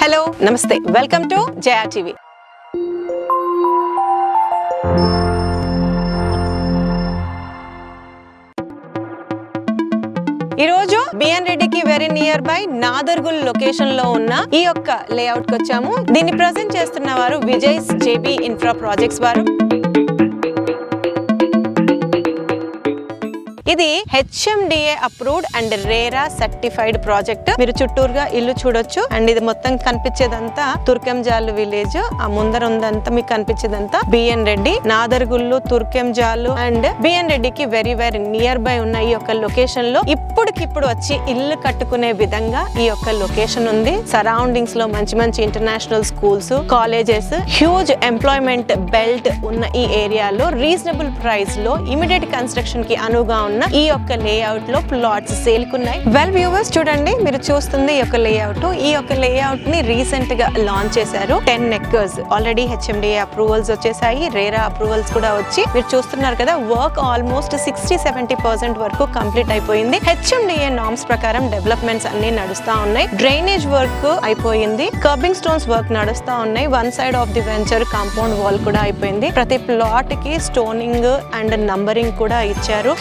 Hello నమస్తే welcome to Jaya TV. ఈ రోజు బిఎన్ రెడ్డికి very near by Nadargul location లో ఉన్న ఈ యొక్క లేఅవుట్ కి వచ్చాము. దీన్ని ప్రెజెంట్ చేస్తున్న వారు విజయ్స్ జేబీ ఇన్ఫ్రా ప్రాజెక్ట్స్ వారు. ఇది HMDA approved and RERA certified project. మీరు చుట్టూరుగా ఇల్లు చూడొచ్చు. అండ్ ఇది మొత్తం కనిపించేదంతా తుర్కెంజాలు విలేజ్. ఆ ముందర ఉందంతా మీకు కనిపించేదంతా బిఎన్ రెడ్డి. నాదర్గుల్లు, తుర్కెంజాలు అండ్ బిఎన్ రెడ్డికి వెరీ వెరీ నియర్ బై ఉన్న ఈ యొక్క లొకేషన్ లో ఇప్పటికిప్పుడు వచ్చి ఇల్లు కట్టుకునే విధంగా ఈ యొక్క లొకేషన్ ఉంది. సరౌండింగ్స్ లో మంచి మంచి international schools, colleges, huge employment belt ఉన్న ఈ ఏరియాలో రీజనబుల్ ప్రైస్ లో ఇమిడియట్ కన్స్ట్రక్షన్ కి అనువుగా ఉన్న ఈ యొక్క లేఅవుట్ లో ప్లాట్స్ సేల్ కున్నాయి. వెల్ వ్యూవర్స్ చూడండి, మీరు చూస్తుంది ఈ యొక్క లేఅవుట్. ఈ యొక్క లేఅవుట్ ని రీసెంట్ గా లాంచ్ చేశారు. 10 acres ఆల్రెడీ హెచ్ఎండిఏ అప్రూవల్స్ వచ్చేసాయి, రేరా అప్రూవల్స్ కూడా వచ్చి మీరు చూస్తున్నారు కదా, వర్క్ ఆల్మోస్ట్ 60-70% వరకు కంప్లీట్ అయిపోయింది. హెచ్ఎండిఏ నార్మ్స్ ప్రకారం డెవలప్మెంట్స్ అన్ని నడుస్తా ఉన్నాయి. డ్రైనేజ్ వర్క్ అయిపోయింది, కర్బింగ్ స్టోన్స్ వర్క్ నడుస్తా ఉన్నాయి. One side of the venture compound wall కూడా అయిపోయింది. ప్రతి ప్లాట్ కి స్టోనింగ్ అండ్ నంబరింగ్ కూడా ఇచ్చారు.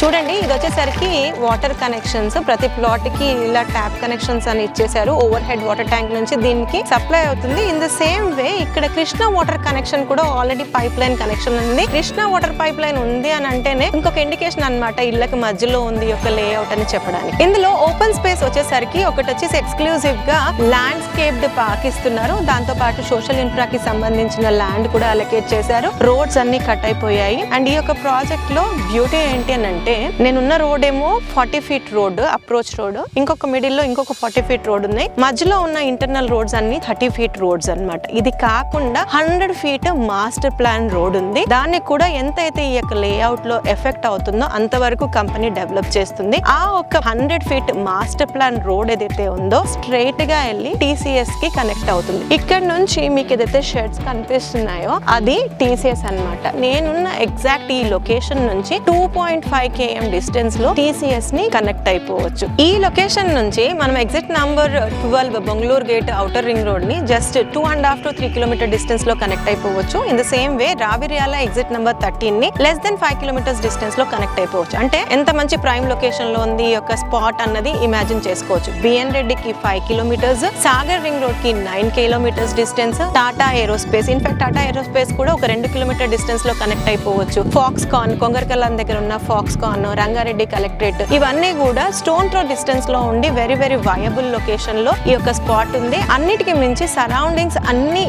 చూడండి, ఇది వచ్చేసరికి వాటర్ కనెక్షన్స్. ప్రతి ప్లాట్ కి ఇలా ట్యాప్ కనెక్షన్స్ అని ఇచ్చేసారు. ఓవర్ హెడ్ వాటర్ ట్యాంక్ నుంచి దీనికి సప్లై అవుతుంది. ఇన్ ద సేమ్ వే ఇక్కడ కృష్ణా వాటర్ కనెక్షన్ కూడా ఆల్రెడీ పైప్ లైన్ కనెక్షన్ ఉంది. కృష్ణా వాటర్ పైప్ లైన్ ఉంది అని అంటేనే ఇంకొక ఇండికేషన్ అన్నమాట, ఇళ్ళకి మధ్యలో ఉంది యొక్క లేఅవుట్ అని చెప్పడానికి. ఇందులో ఓపెన్ స్పేస్ వచ్చేసరికి ఒకటి వచ్చేసి ఎక్స్క్లూజివ్ గా ల్యాండ్స్కేప్డ్ పార్క్ ఇస్తున్నారు. దాంతో పాటు సోషల్ ఇన్ఫ్రాకి సంబంధించిన ల్యాండ్ కూడా అలొకేట్ చేశారు. రోడ్స్ అన్ని కట్ అయిపోయాయి. అండ్ ఈ యొక్క ప్రాజెక్ట్ లో బ్యూటీ ఏంటి అని అంటే, నేనున్న రోడ్ ఏమో 40 feet రోడ్, అప్రోచ్ రోడ్. ఇంకొక మిడిల్ లో ఇంకొక 40 feet రోడ్ ఉన్నాయి. మధ్యలో ఉన్న ఇంటర్నల్ రోడ్స్ అన్ని 30 feet రోడ్స్ అన్నమాట. ఇది కాకుండా 100 feet మాస్టర్ ప్లాన్ రోడ్ ఉంది. దాన్ని కూడా ఎంతైతే ఈ యొక్క లేఅవుట్ లో ఎఫెక్ట్ అవుతుందో అంతవరకు కంపెనీ డెవలప్ చేస్తుంది. ఆ ఒక 100 feet మాస్టర్ ప్లాన్ రోడ్ ఏదైతే ఉందో స్ట్రైట్ గా వెళ్ళి టీసీఎస్ కి కనెక్ట్ అవుతుంది. ఇక్కడ నుంచి మీకు ఏదైతే షెడ్స్ కనిపిస్తున్నాయో అది టీసీఎస్ అన్నమాట. నేనున్న ఎగ్జాక్ట్ ఈ లొకేషన్ నుంచి 2.5 km డిస్టెన్స్ లో టీసీఎస్ ని కనెక్ట్ అయిపోవచ్చు. ఈ లొకేషన్ నుంచి మనం exit number 12 Bengaluru gate outer ring road ని జస్ట్ 2.5 to 3 km డిస్టెన్స్ లో కనెక్ట్ అయిపోవచ్చు. In the same way Raviryal exit number 13 ని less than 5 km డిస్టెన్స్ లో కనెక్ట్ అయిపోవచ్చు. అంటే ఎంత మంచి ప్రైమ్ లొకేషన్ లో ఉంది ఈ యొక్క స్పాట్ అన్నది ఇమాజిన్ చేసుకోవచ్చు. బిఎన్ రెడ్డికి 5 kilometers, సాగర్ రింగ్ రోడ్ కి 9 kilometers distance, Tata aerospace, in fact Tata aerospace కూడా ఒక 2 km డిస్టెన్స్ లో కనెక్ట్ అయిపోవచ్చు. ఫాక్స్కాన్, కొంగరకల్లాన్ దగ్గర ఉన్న ఫాక్స్కాన్, రంగారెడ్డి కలెక్టరేట్, ఇవన్నీ కూడా స్టోన్ త్రో డిస్టెన్స్ లో ఉండి వెరీ వెరీ వయబుల్ లొకేషన్ లో ఈ యొక్క స్పాట్ ఉంది. అన్నిటికీ మించి సరౌండింగ్స్ అన్ని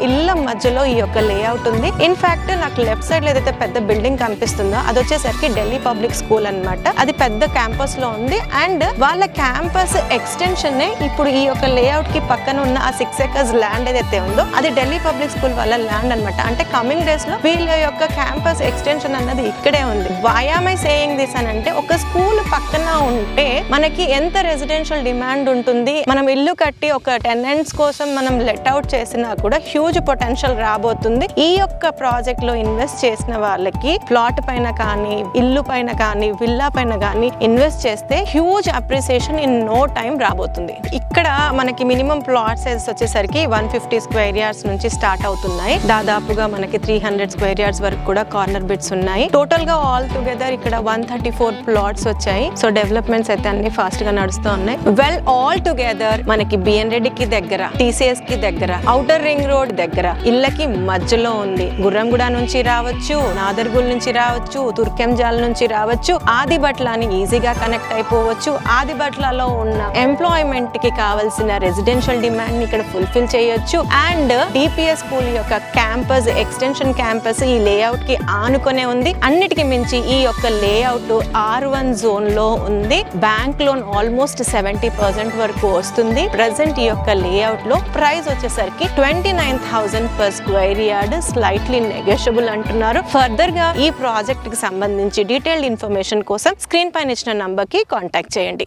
ఇళ్ళ మధ్యలో ఈ యొక్క లేఅవుట్ ఉంది. ఇన్ఫాక్ట్ నాకు లెఫ్ట్ సైడ్ లో ఏదైతే పెద్ద బిల్డింగ్ కనిపిస్తుందో అది వచ్చేసరికి ఢిల్లీ పబ్లిక్ స్కూల్ అన్నమాట. అది పెద్ద క్యాంపస్ లో ఉంది. అండ్ వాళ్ళ క్యాంపస్ ఎక్స్టెన్షన్ ఇప్పుడు ఈ యొక్క లేఅవుట్ కి పక్కన ఉన్న ఆ 6 acres ల్యాండ్ ఏదైతే ఉందో అది ఢిల్లీ పబ్లిక్ స్కూల్ వాళ్ళ ల్యాండ్ అన్నమాట. అంటే కమింగ్ డేస్ లో వీళ్ళ యొక్క క్యాంపస్ ఎక్స్టెన్షన్ అన్నది ఇక్కడే ఉంది. వాయామై సేయింగ్ దిస్ అని అంటే, ఒక స్కూల్ పక్కన ఉంటే మనకి ఎంత రెసిడెన్షియల్ డిమాండ్ ఉంటుంది. మనం ఇల్లు కట్టి ఒక టెనెంట్స్ కోసం మనం లెట్ అవుట్ చేసినా కూడా హ్యూజ్ పొటెన్షియల్ రాబోతుంది. ఈ యొక్క ప్రాజెక్ట్ లో ఇన్వెస్ట్ చేసిన వాళ్ళకి ప్లాట్ పైన కానీ, ఇల్లు పైన కానీ, విల్లా పైన కానీ ఇన్వెస్ట్ చేస్తే huge appreciation in no time రాబోతుంది. ఇక్కడ మనకి మినిమం ప్లాట్ సైజ్ వచ్చేసరికి 150 square yards నుంచి స్టార్ట్ అవుతున్నాయి. దాదాపుగా మనకి 300 square yards వరకు కూడా కార్నర్ బిట్స్ ఉన్నాయి. టోటల్ గా ఆల్ టుగెదర్ ఇక్కడ 134 ప్లాట్స్ వచ్చాయి. సో డెవలప్మెంట్స్ అయితే అన్ని ఫాస్ట్ గా నడుస్తూ ఉన్నాయి. వెల్ ఆల్ టుగెదర్ మనకి బిఎన్ రెడ్డికి దగ్గర, టీసీఎస్ కి దగ్గర, ఔటర్ రింగ్ రోడ్ దగ్గర, ఇళ్ళకి మధ్యలో ఉంది. గుర్రంగూడ నుంచి రావచ్చు, నాదర్గుల్ నుంచి రావచ్చు, తుర్కెంజాల్ నుంచి రావచ్చు, ఆదిబట్లాని ఈజీగా కనెక్ట్ అయిపోవచ్చు. ఆదిబట్లలో ఉన్న ఎంప్లాయ్మెంట్ కి కావాల్సిన రెసిడెన్షియల్ డిమాండ్ ని ఇక్కడ ఫుల్ఫిల్ చేయొచ్చు. అండ్ డిపిఎస్ స్కూల్ యొక్క క్యాంపస్, ఎక్స్టెన్షన్ క్యాంపస్ ఈ లేఅవుట్ కి ఆనుకునే ఉంది. అన్నిటికీ మించి ఈ యొక్క లేఅవుట్ R1 జోన్ లో ఉంది. బ్యాంక్ లోన్ ఆల్మోస్ట్ 70% వరకు వస్తుంది. ప్రెసెంట్ ఈ యొక్క లేఅవుట్ లో ప్రైస్ వచ్చేసరికి 29,000 per square yard, slightly negotiable అంటున్నారు. ఫర్దర్ గా ఈ ప్రాజెక్ట్ కి సంబంధించి డీటెయిల్డ్ ఇన్ఫర్మేషన్ కోసం స్క్రీన్ పైన ఇచ్చిన నంబర్ కి కాంటాక్ట్ చేయండి.